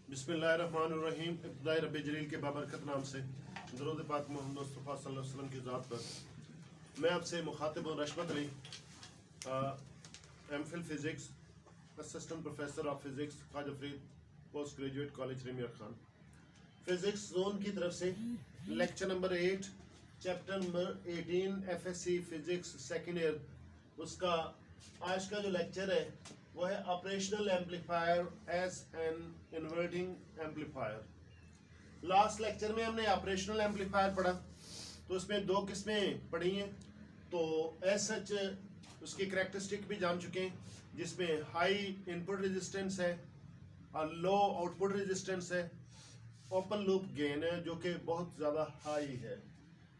बिस्मिल्लाहिर्रहमानिर्रहीम। इब्तिदाई रब्बे जलील के बाबरकत नाम से दरूद पाक मोहम्मद मुस्तफ़ा सल्लल्लाहु अलैहि वसल्लम की ज़ात पर मैं आपसे मुखातिब हूँ। Rashmat Ali, MPhil physics, assistant professor of physics, Khwaja Farid post graduate college Rahim Yar Khan, physics zone की तरफ से lecture number 8 chapter number 18 FSc physics second year, उसका आज का जो लेक्चर है वो है operational amplifier as an inverting amplifier. Last lecture में हमने ऑपरेशनल एम्पलीफायर पढ़ा, तो उसमें दो किस्में पढ़ी हैं। तो एज सच उसकी करैक्टरिस्टिक भी जान चुके हैं, जिसमें हाई इनपुट रेजिस्टेंस है और लो आउटपुट रेजिस्टेंस है, ओपन लूप गेन है जो कि बहुत ज़्यादा हाई है।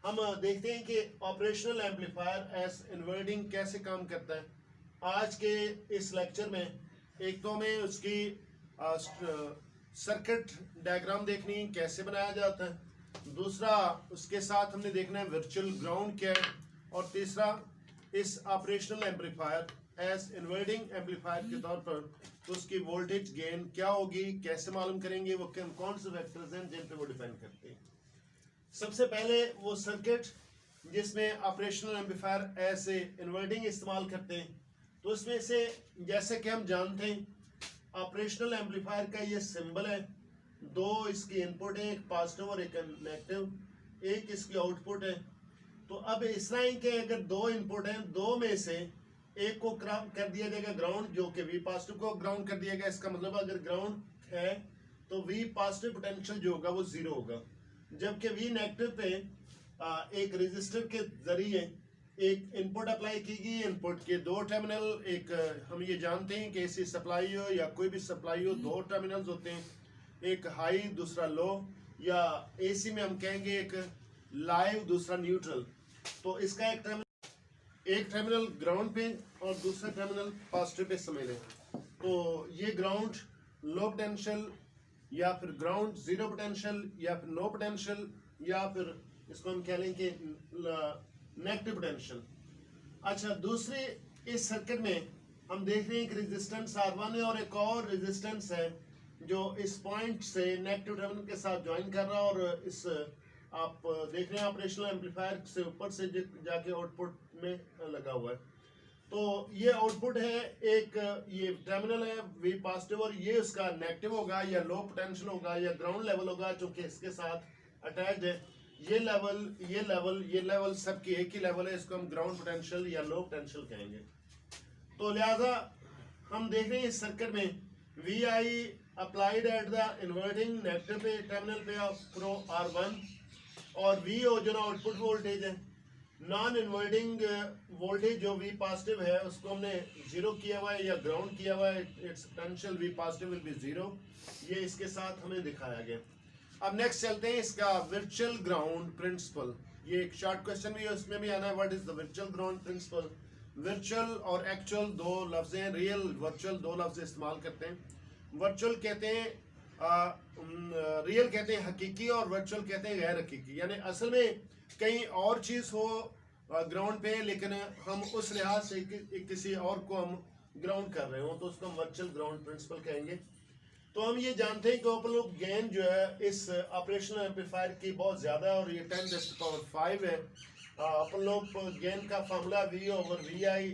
हम देखते हैं कि ऑपरेशनल एम्पलीफायर एज इन्वर्टिंग कैसे काम करता है। आज के इस लेक्चर में एक तो हमें उसकी सर्किट डायग्राम देखनी कैसे बनाया जाता है, दूसरा उसके साथ हमने देखना है वर्चुअल ग्राउंड क्या है, और तीसरा इस operational amplifier as inverting amplifier के तौर पर तो उसकी वोल्टेज गेन क्या होगी, कैसे मालूम करेंगे, वो कौन से फैक्टर्स हैं जिन पे वो डिपेंड करते हैं। सबसे पहले वो सर्किट जिसमें ऑपरेशनल एम्पलीफायर एज इन्वर्टिंग इस्तेमाल करते हैं, तो उसमें से जैसे कि हम जानते हैं ऑपरेशनल एम्पलीफायर का ये सिंबल है, दो इसकी इनपुट है, एक पॉजिटिव और एक नेगेटिव, एक इसकी आउटपुट है। तो अब इस तरह के अगर दो इनपुट हैं, दो में से एक को कर दिया जाएगा ग्राउंड, जो कि वी पॉजिटिव को ग्राउंड कर दिया गया। इसका मतलब अगर ग्राउंड है तो वी पॉजिटिव पोटेंशियल जो होगा वो जीरो होगा, जबकि वी नेगेटिव पे एक रेजिस्टर के जरिए एक इनपुट अप्लाई की गई। इनपुट के दो टर्मिनल, एक हम ये जानते हैं कि एसी सप्लाई हो या कोई भी सप्लाई हो, दो टर्मिनल्स होते हैं, एक हाई दूसरा लो, या एसी में हम कहेंगे एक लाइव दूसरा न्यूट्रल। तो इसका एक टर्मिनल ग्राउंड पे और दूसरा टर्मिनल पॉजिटिव पे समझ लें। तो ये ग्राउंड लो पोटेंशियल, या फिर ग्राउंड जीरो पोटेंशियल, या फिर नो पोटेंशियल, या फिर इसको हम कह लें कि नेगेटिव पोटेंशियल। अच्छा, दूसरे इस सर्किट में हम देख रहे हैं कि रेजिस्टेंस R1 है और एक और रेजिस्टेंस है जो इस पॉइंट से नेगेटिव टर्मिनल के साथ ज्वाइन कर रहा है, और इस आप देख रहे हैं ऑपरेशनल एम्पलीफायर से ऊपर से जाके आउटपुट में लगा हुआ है। तो ये आउटपुट है, एक ये टर्मिनल है वी पॉजिटिव, और ये उसका नेगेटिव होगा या लो पोटेंशियल होगा या ग्राउंड लेवल होगा, चूंकि इसके साथ अटैच्ड है। ये लेवल सबकी एक ही लेवल है, इसको हम ग्राउंड पोटेंशियल या लो पोटेंशियल कहेंगे। तो लिहाजा हम देख रहे हैं इस सर्किट में V I applied at the inverting negative पे टर्मिनल पे प्रो R1, और वी ओ जो ना आउटपुट वोल्टेज है। नॉन इन्वर्टिंग वोल्टेज जो वी पॉजिटिव है उसको हमने जीरो किया हुआ है या ग्राउंड किया हुआ है, it's potential V positive will be zero. ये इसके साथ हमें दिखाया गया। अब नेक्स्ट चलते हैं इसका वर्चुअल ग्राउंड प्रिंसिपल। ये एक शॉर्ट क्वेश्चन भी है, उसमें भी आना है what is the virtual ground principle. Virtual और एक्चुअल दो लफ्ज हैं, रियल वर्चुअल दो लफ्ज इस्तेमाल करते हैं। वर्चुअल कहते हैं रियल कहते हैं हकीकी, और वर्चुअल कहते हैं गैर हकीकी। यानी असल में कहीं और चीज़ हो ग्राउंड पे, लेकिन हम उस लिहाज से किसी और को हम ग्राउंड कर रहे हो, तो उसको हम वर्चुअल ग्राउंड प्रिंसिपल कहेंगे। तो हम ये जानते हैं कि ओपन लूप गेन जो है इस ऑपरेशनल एम्पलीफायर की बहुत ज़्यादा है, और ये 10⁵ है। ओपन लूप गेन का formula V over VI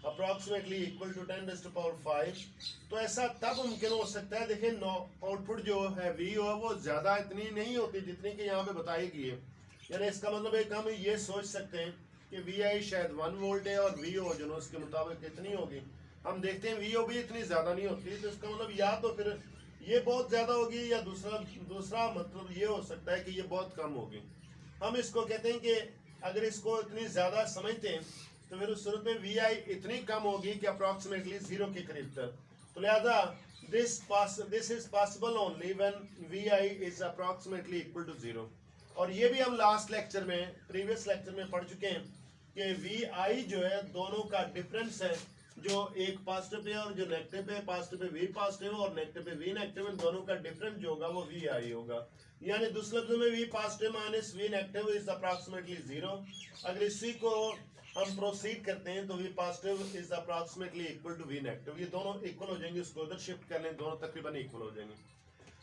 approximately equal to 10⁵। तो ऐसा तब मुमकिन हो सकता है, देखिए आउटपुट जो है VO वो ज़्यादा इतनी नहीं होती जितनी कि यहाँ पे बताई गई है। यानी इसका मतलब एक हम ये सोच सकते हैं कि VI शायद 1 वोल्ट है और VO जो है उसके मुताबिक कितनी होगी। हम देखते हैं VO भी इतनी ज़्यादा नहीं होती, तो इसका मतलब या तो फिर ये बहुत ज़्यादा होगी, या दूसरा मतलब ये हो सकता है कि ये बहुत कम होगी। हम इसको कहते हैं कि अगर इसको इतनी ज़्यादा समझते हैं तो फिर उस सूरत में VI इतनी कम होगी कि अप्रॉक्सीमेटली जीरो के करीब तक। तो लिहाजा this is possible only when VI is approximately equal to zero. और ये भी हम लास्ट लेक्चर में, प्रीवियस लेक्चर में पढ़ चुके हैं कि VI जो है दोनों का डिफरेंस है, जो एक पॉजिटिव पे और जो नेगेटिव पे, पॉजिटिव पे वी पॉजिटिव और नेगेटिव पे वी नेगेटिव, इन दोनों का डिफरेंस जो होगा वो VI होगा। यानी दूसरे लफ्जों में V positive minus V negative is approximately zero. अगर इसी को हम प्रोसीड करते हैं तो V positive is approximately equal to V negative, ये दोनों इक्वल हो जाएंगे। उसको उधर शिफ्ट कर लें, दोनों तकरीबन इक्वल हो जाएंगे।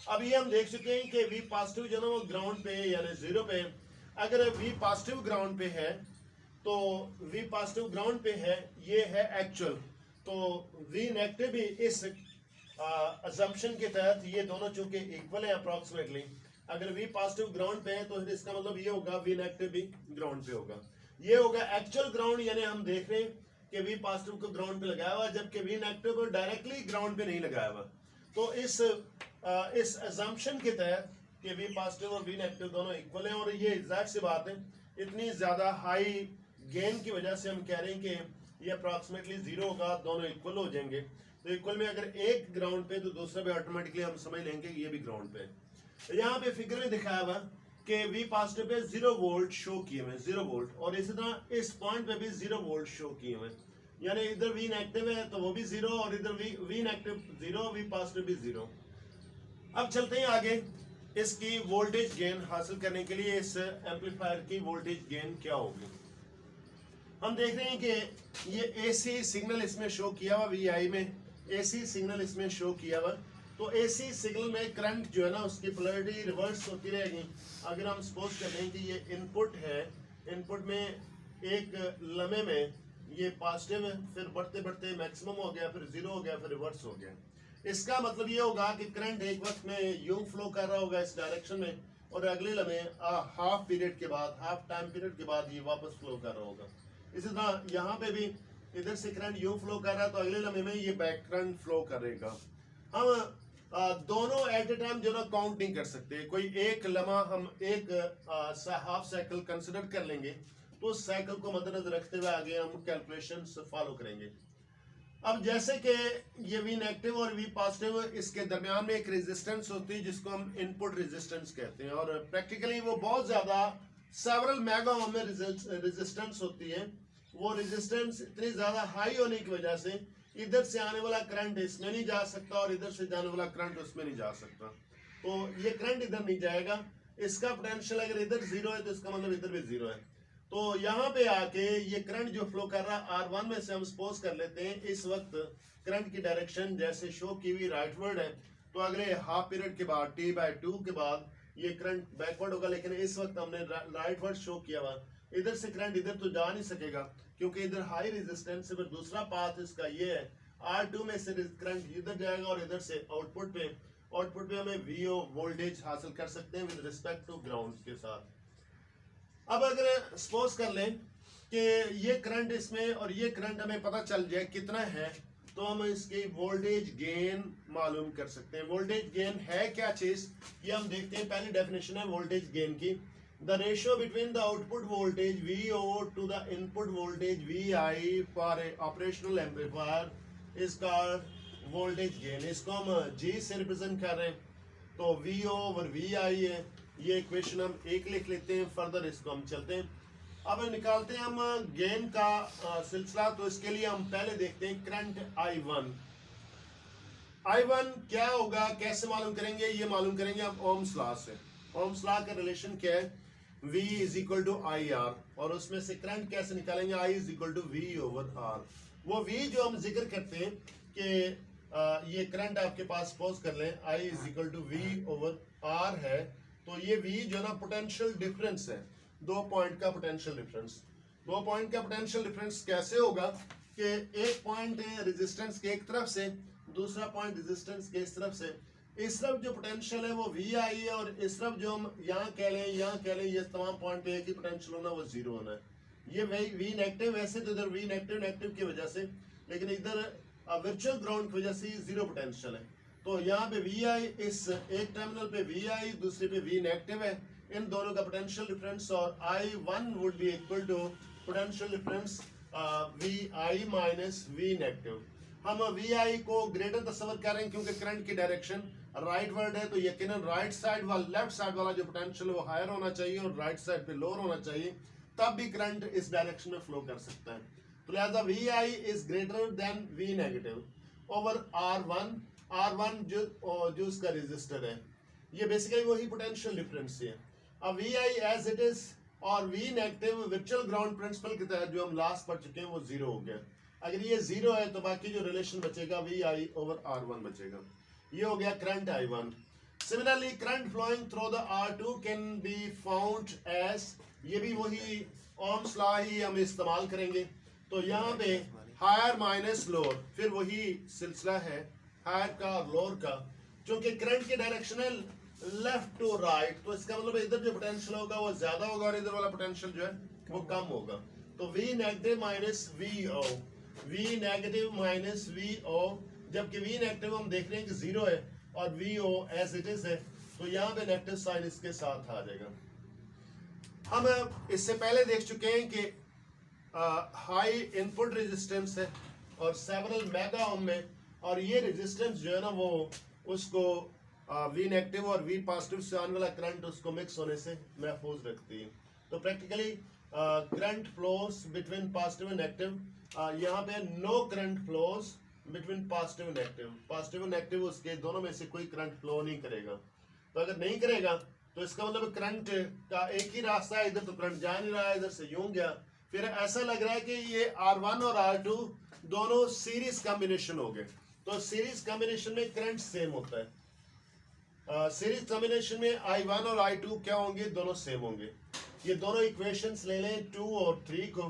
अब ये हम देख चुके हैं कि वी पॉजिटिव जो ना वो ग्राउंड पे यानी जीरो पे, अगर वी पॉजिटिव ग्राउंड पे है तो वी पॉजिटिव ग्राउंड पे है, ये है एक्चुअल, तो वी नेगेटिव भी इस अजम्पशन के तहत ये दोनों चूंकि इक्वल है अप्रॉक्सीमेटली, अगर वी पॉजिटिव ग्राउंड पे है तो इसका मतलब ये होगा वी नेगेटिव भी ग्राउंड पे होगा। ये होगा एक्चुअल ग्राउंड, यानी हम देख रहे हैं कि वी पॉजिटिव को ग्राउंड पे लगाया हुआ जबकि वी नेगेटिव को डायरेक्टली ग्राउंड पे नहीं लगाया हुआ। तो इस अजम्पशन के तहत कि वी पॉजिटिव और वी नेगेटिव दोनों इक्वल हैं, और ये एग्जैक्ट सी बात है, इतनी ज्यादा हाई गेन की वजह से हम कह रहे हैं कि ये अप्रॉक्सीमेटली जीरो होगा, दोनों इक्वल हो जाएंगे। तो इक्वल में अगर एक ग्राउंड पे तो दूसरा भी ऑटोमेटिकली हम समझ लेंगे ये भी ग्राउंड पे है। यहाँ पे फिगर में दिखाया हुआ कि V positive pay 0 volt show किए हुए, 0 वोल्ट, और इसी तरह इस पॉइंट पे भी 0 वोल्ट शो किए हुए, यानी इधर वी नेगेटिव है तो वो भी 0 और इधर वी नेगेटिव 0, वी पॉजिटिव भी 0। अब चलते हैं आगे, इसकी वोल्टेज गेन हासिल करने के लिए इस एम्पलीफायर की वोल्टेज गेन क्या होगी। हम देख रहे हैं कि ये एसी सिग्नल इसमें शो किया हुआ, वीआई में एसी सिग्नल इसमें शो किया हुआ, तो एसी सिग्नल में करंट जो है ना उसकी पोलैरिटी रिवर्स होती रहेगी। अगर हम सपोज कर लें कि ये इनपुट है, इनपुट में एक लम्हे में ये पॉजिटिव है, फिर बढ़ते बढ़ते मैक्सिमम हो गया, फिर 0 हो गया, फिर रिवर्स हो गया। इसका मतलब ये होगा कि करंट एक वक्त में यूं फ्लो कर रहा होगा इस डायरेक्शन में, और अगले लम्हे हाफ पीरियड के बाद, हाफ टाइम पीरियड के बाद ये वापस फ्लो कर रहा होगा। इसी तरह यहाँ पे भी इधर से करंट यूं फ्लो कर रहा है तो अगले लम्हे में ये बैक करंट फ्लो करेगा। हम दोनों एट ए टाइम जो ना काउंट नहीं कर सकते, कोई एक लम्हा हम एक हाफ साइकिल कंसिडर कर लेंगे, तो उस साइकिल को मद्देनजर रखते हुए आगे हम कैलकुलेशन फॉलो करेंगे। अब जैसे कि ये वी नेगेटिव और वी पॉजिटिव, इसके दरमियान में एक रेजिस्टेंस होती है जिसको हम इनपुट रेजिस्टेंस कहते हैं, और प्रैक्टिकली वो बहुत ज्यादा सेवरल मेगा ओम में रेजिस्टेंस होती है। वो रेजिस्टेंस इतनी ज्यादा हाई होने की वजह से इधर से आने वाला करंट इसमें नहीं जा सकता और इधर से जाने वाला करंट उसमें नहीं जा सकता, तो ये करंट इधर नहीं जाएगा। इसका पोटेंशियल अगर इधर 0 है तो इसका मतलब इधर भी 0 है। तो यहाँ पे आके ये करंट जो फ्लो कर रहा है R1 में से हम सपोज कर लेते हैं इस वक्त करंट की डायरेक्शन जैसे शो की हुई राइटवर्ड है, तो अगले हाफ पीरियड के बाद T/2 के बाद ये करंट बैकवर्ड होगा, लेकिन इस वक्त हमने राइटवर्ड शो किया हुआ, इधर से करंट इधर तो जा नहीं सकेगा क्योंकि इधर हाई रेजिस्टेंस है। फिर दूसरा पाथ इसका ये है, R2 में से करंट इधर जाएगा और इधर से आउटपुट पे हमें VO वोल्टेज हासिल कर सकते हैं विद रिस्पेक्ट टू ग्राउंड के साथ। अब अगर सपोज कर लें कि ये करंट इसमें और ये करंट हमें पता चल जाए कितना है, तो हम इसकी वोल्टेज गेन मालूम कर सकते हैं। वोल्टेज गेन है क्या चीज, ये हम देखते हैं। पहली डेफिनेशन है वोल्टेज गेन की, the ratio between the output voltage VO to the input voltage VI for a operational amplifier is called voltage gain. इसको हम G से रिप्रेजेंट कर रहे हैं, तो VO ओवर VI है। ये इक्वेशन हम एक लिख लेते हैं, फर्दर इसको हम चलते हैं। अब निकालते हैं हम गेन का सिलसिला, तो इसके लिए हम पहले देखते हैं करंट I1 क्या होगा, कैसे मालूम करेंगे, ये मालूम करेंगे हम ओम्स लॉ से। ओम्स लॉ का रिलेशन क्या है, V is equal to IR, और उसमें से करंट कैसे निकालेंगे, I is equal to V over R। वो V जो हम जिक्र करते हैं कि ये करंट आपके पास सपोज कर लें I is equal to V over R है, तो ये V जो ना पोटेंशियल डिफरेंस है, 2 पॉइंट का पोटेंशियल डिफरेंस। 2 पॉइंट का पोटेंशियल डिफरेंस कैसे होगा कि एक पॉइंट है रेजिस्टेंस के एक तरफ से, दूसरा पॉइंट रेजिस्टेंस के इस तरफ से। इस तरफ जो पोटेंशियल है वो VI है, और इस तरफ जो हम यहाँ कह लें ये तमाम पॉइंट पे एक ही पोटेंशियल होना, वो 0 होना है। ये V नेगेटिव, वैसे तो इधर V नेगेटिव की वजह से, लेकिन इधर वर्चुअल ग्राउंड की वजह से 0 पोटेंशियल है। तो यहाँ पे VI, इस एक टर्मिनल पे VI, दूसरे पे V नेगेटिव है, इन दोनों का पोटेंशियल डिफरेंस, और I1 would be equal to potential difference VI minus V negative. हम VI को ग्रेटर तस्वर कर रहे हैं क्योंकि करंट की डायरेक्शन राइटवर्ड है, तो यकीनन राइट साइड वाला, लेफ्ट साइड वाला जो पोटेंशियल है वो हायर होना चाहिए और राइट साइड पे लोअर होना चाहिए, तब भी करंट इस डायरेक्शन में फ्लो कर सकता है। तो लिहाजा VI is greater than V negative over R1 जो उसका रेजिस्टर है, ये बेसिकली वही पोटेंशियल डिफरेंस है। अब VI एज इट इज और V negative virtual ground principle के तहत जो हम लास्ट पढ़ चुके हैं वो 0 हो गया। अगर ये 0 है तो बाकी जो रिलेशन बचेगा VI ओवर R1 बचेगा। ये हो गया current I1। Similarly current flowing through the R2 can be found as, ये भी वही ओम्स लॉ ही हम इस्तेमाल करेंगे। तो यहाँ पे हायर माइनस लोअर, फिर वही सिलसिला है हायर का और लोअर का। क्योंकि करंट के डायरेक्शनल लेफ्ट टू राइट, तो इसका मतलब इधर जो पोटेंशियल होगा वो ज्यादा होगा और इधर वाला पोटेंशियल जो है वो कम होगा। तो V negative minus VO, V negative minus VO, जबकि V नेगेटिव हम देख रहे हैं कि 0 है और VO एज इट इज है, तो यहाँ पे नेगेटिव साइन इसके साथ आ जाएगा। हम इससे पहले देख चुके हैं कि हाई इनपुट रेजिस्टेंस है और सेवरल मेगा ओम में, और ये रेजिस्टेंस जो है ना वो उसको V नेगेटिव और V पॉजिटिव से आने वाला करंट उसको मिक्स होने से महफूज रखती है। तो practically current flows between positive and negative, यहाँ पे no current flows between positive and negative, positive and negative उसके दोनों में से कोई करंट फ्लो नहीं करेगा। तो अगर नहीं करेगा तो इसका मतलब करंट का एक ही रास्ता है, इधर तो करंट जा नहीं रहा है, इधर से यूं गया, फिर ऐसा लग रहा है कि ये R1 और R2 दोनों सीरीज कॉम्बिनेशन हो गए। तो सीरीज कॉम्बिनेशन में करंट सेम होता है। सीरीज कॉम्बिनेशन में I1 और I2 क्या होंगे, दोनों सेम होंगे। ये दोनों इक्वेशंस ले लें 2 और 3 को,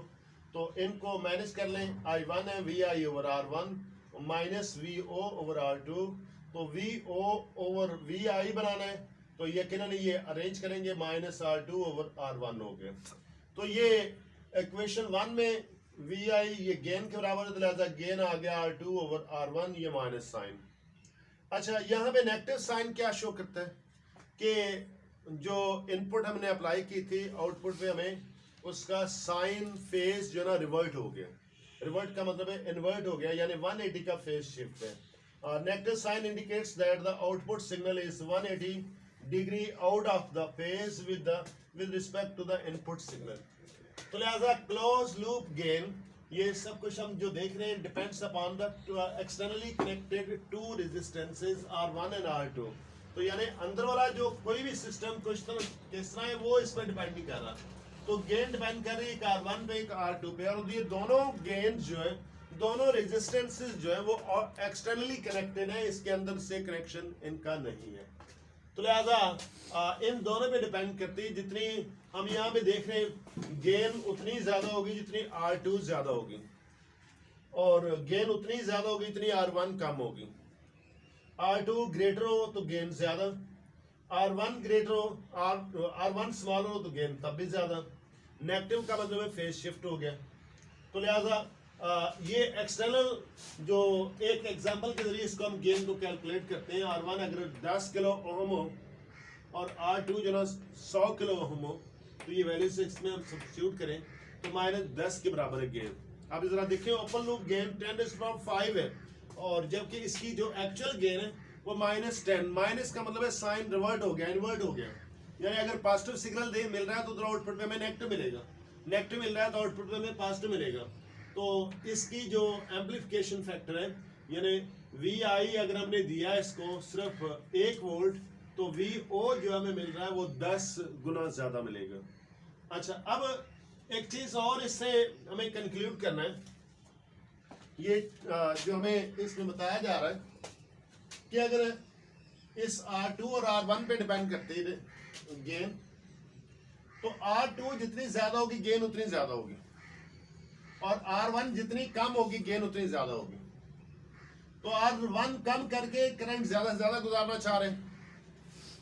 तो इनको मैनेज कर लें। I1 है VI over R1 minus VO over R2, तो VO ओवर VI बनाना है, तो यकीनन ये अरेंज करेंगे, माइनस R2 ओवर R1 हो गया। तो ये इक्वेशन 1 में VI ये गेन के बराबर है, तो लिहाजा गेन आ गया R2 ओवर R1, ये माइनस साइन। अच्छा, यहाँ पे नेगेटिव साइन क्या शो करता है कि जो इनपुट हमने अप्लाई की थी आउटपुट पे हमें उसका साइन फेज जो ना रिवर्ट हो गया। रिवर्ट का मतलब है इन्वर्ट हो गया, यानी 180 का फेज शिफ्ट है। Negative sign indicates that the output signal is 180 degree out of the phase with respect to the input signal. तो लिहाजा क्लोज लूप गेन, ये सब कुछ हम जो देख रहे हैं depends upon the externally connected to resistances R1 and R2। तो यानी अंदर वाला जो कोई भी सिस्टम कुछ तरह किस तरह है वो इस पर डिपेंड नहीं कर रहा। तो गेन डिपेंड कर रही है एक R1 पे एक R2 पे, और ये दोनों गेन जो है, दोनों रेजिस्टेंसेस जो है वो एक्सटर्नली कनेक्टेड है, इसके अंदर से कनेक्शन इनका नहीं है। तो लिहाजा इन दोनों पे डिपेंड करती है। जितनी हम यहाँ पे देख रहे हैं गेन उतनी ज्यादा होगी जितनी R2 ज्यादा होगी, और गेन उतनी ज्यादा होगी जितनी R1 कम होगी। R2 ग्रेटर हो तो गेन ज्यादा, R1 ग्रेटर हो, R1 स्मॉलर हो तो गेन तब भी ज्यादा। नेगेटिव का मतलब है फेज शिफ्ट हो गया। तो लिहाजा ये एक्सटर्नल जो एक एग्जांपल के जरिए इसको हम गेन को कैलकुलेट करते हैं। R1 अगर 10 किलो ओम हो और R2 जो ना 100 किलो ओम हो, तो ये वैल्यू से इसमें हम सब्स्टिट्यूट करें तो माइनस 10 के बराबर है गेन। अब जरा देखिए ओपन लूप गेन 10⁵ है, और जबकि इसकी जो एक्चुअल गेन है वो -10। माइनस का मतलब है साइन रिवर्ट हो गया, इन्वर्ट हो गया, यानी अगर पॉजिटिव सिग्नल मिल रहा है तो उधर आउटपुट में हमें नेगेटिव मिलेगा, नेगेटिव मिल रहा है तो आउटपुट में हमें पॉजिटिव मिलेगा। तो इसकी जो एम्पलीफिकेशन फैक्टर है, यानी VI अगर हमने दिया इसको सिर्फ 1 वोल्ट, तो VO जो हमें मिल रहा है वो 10 गुना ज्यादा मिलेगा। अच्छा, अब एक चीज और इससे हमें कंक्लूड करना है, ये जो हमें इसमें बताया जा रहा है कि अगर इस R2 और R1 पे डिपेंड करती है गेन, तो R2 जितनी ज्यादा होगी गेन उतनी ज्यादा होगी, और R1 जितनी कम होगी गेन उतनी ज्यादा होगी। तो R1 कम करके करंट ज्यादा से ज्यादा गुजारना चाह रहे हैं,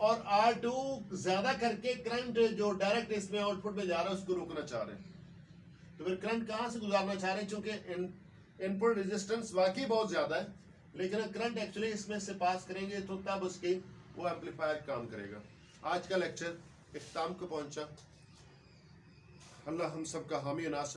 और R2 ज्यादा करके करंट जो डायरेक्ट इसमें आउटपुट में जा रहा है उसको रोकना चाह रहे हैं। तो फिर करंट कहां से गुजारना चाह रहे हैं, क्योंकि इनपुट रेजिस्टेंस वाकई बहुत ज्यादा है, लेकिन करंट एक्चुअली इसमें से पास करेंगे तो तब उसकी वो एम्पलीफायर काम करेगा। आज का लेक्चर इख्तिताम को पहुंचा। अल्लाह हम सब का हामी नासिर